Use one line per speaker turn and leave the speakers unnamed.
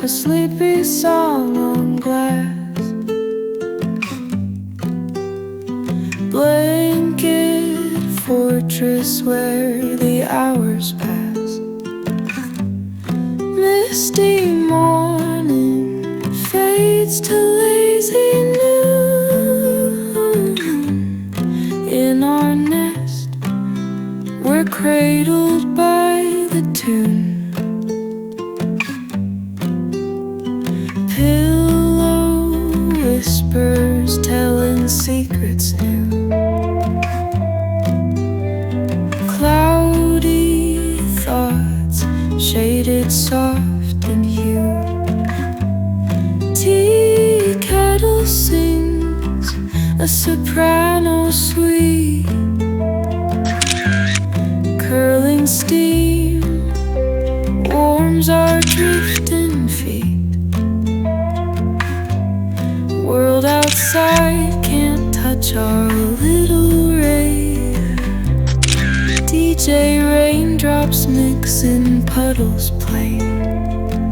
a sleepy song on glass. Blanket fortress where the hours pass. Misty morning fades to lazy noon. In our nest, we're cradled by the tune. Pillow whispers telling secrets new. Cloudy thoughts shaded soft in hue. Tea kettle sings a soprano sweet. Curling steam warms our drifting feet. World outside can't touch our little rave. DJ raindrops mix in puddles plain.